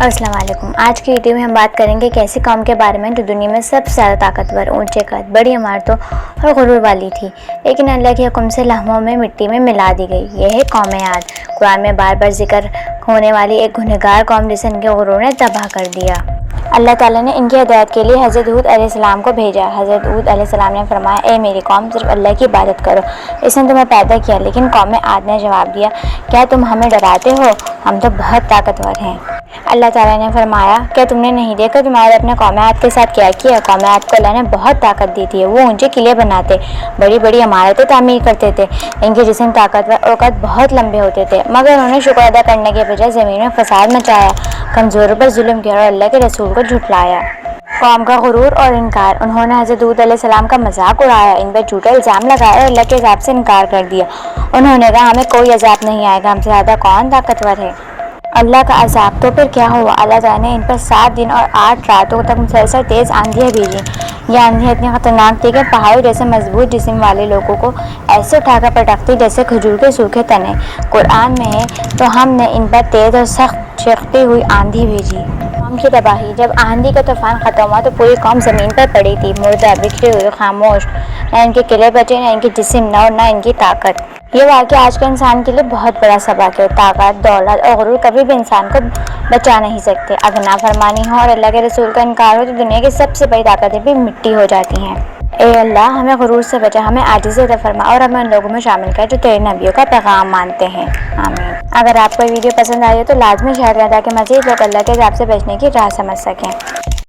السلام علیکم۔ آج کی ویڈیو میں ہم بات کریں گے ایک ایسی قوم کے بارے میں جو دنیا میں سب سے زیادہ طاقتور، اونچے قد، بڑی عمارتوں اور غرور والی تھی، لیکن اللہ کے حکم سے لمحوں میں مٹی میں ملا دی گئی۔ یہ ہے قوم عاد، قرآن میں بار بار ذکر ہونے والی ایک گنہگار قوم جسے ان کے غرور نے تباہ کر دیا۔ اللہ تعالیٰ نے ان کی ہدایت کے لیے حضرت ہود علیہ السلام کو بھیجا۔ حضرت ہود علیہ السلام نے فرمایا، اے میری قوم، صرف اللہ کی عبادت کرو، اس نے تمہیں پیدا کیا۔ لیکن قوم عاد نے جواب دیا، کیا تم ہمیں ڈراتے ہو؟ ہم تو بہت طاقتور ہیں۔ اللہ تعالیٰ نے فرمایا، کیا تم نے نہیں دیکھا تمہارے اپنے قوم عاد کے ساتھ کیا کیا؟ قوم عاد کو اللہ نے بہت طاقت دی تھی، وہ اونچے قلعے بناتے، بڑی بڑی عمارتیں تعمیر کرتے تھے، ان کے جسم طاقتور اور قد بہت لمبے ہوتے تھے، مگر انہوں نے شکر ادا کرنے کے بجائے زمین میں فساد مچایا، کمزوروں پر ظلم کیا اور اللہ کے رسول کو جھٹلایا۔ قوم کا غرور اور انکار، انہوں نے حضرت ہود علیہ السلام کا مذاق اڑایا، ان پر جھوٹا الزام لگایا اور اللہ کے عذاب سے انکار کر دیا۔ انہوں نے کہا، ہمیں کوئی عذاب نہیں آئے گا، ہم سے زیادہ کون طاقتور ہے؟ اللہ کا عذاب تو پھر کیا ہوا؟ اللہ تعالیٰ نے ان پر 7 دن اور 8 راتوں تک مسلسل تیز آندھیاں بھیجیں۔ یہ آندھیاں اتنی خطرناک تھی کہ پہاڑوں جیسے مضبوط جسم والے لوگوں کو ایسے اٹھا کر پٹکتی جیسے کھجور کے سوکھے تنے۔ قرآن میں ہے، تو ہم نے ان پر تیز اور سخت چیختی ہوئی آندھی بھیجی۔ قوم کی تباہی، جب آندھی کا طوفان ختم ہوا تو پوری قوم زمین پر پڑی تھی، مردہ، بکھری ہوئی، خاموش، نہ ان کے قلعے بچے، نہ ان کے جسم، نہ ان کی طاقت۔ یہ واقعہ آج کے انسان کے لیے بہت بڑا سبق ہے۔ طاقت، دولت اور غرور کبھی بھی انسان کو بچا نہیں سکتے۔ اگر نافرمانی ہو اور اللہ کے رسول کا انکار ہو تو دنیا کی سب سے بڑی طاقتیں بھی مٹی ہو جاتی ہیں۔ اے اللہ، ہمیں غرور سے بچا، ہمیں عاجزی عطا فرما اور ہمیں ان لوگوں میں شامل کر جو تیرے نبیوں کا پیغام مانتے ہیں۔ آمین۔ اگر آپ کو یہ ویڈیو پسند آئی ہو تو لازمی شیئر کریں تاکہ مزید لوگ اللہ کے عذاب سے بچنے کی راہ سمجھ سکیں۔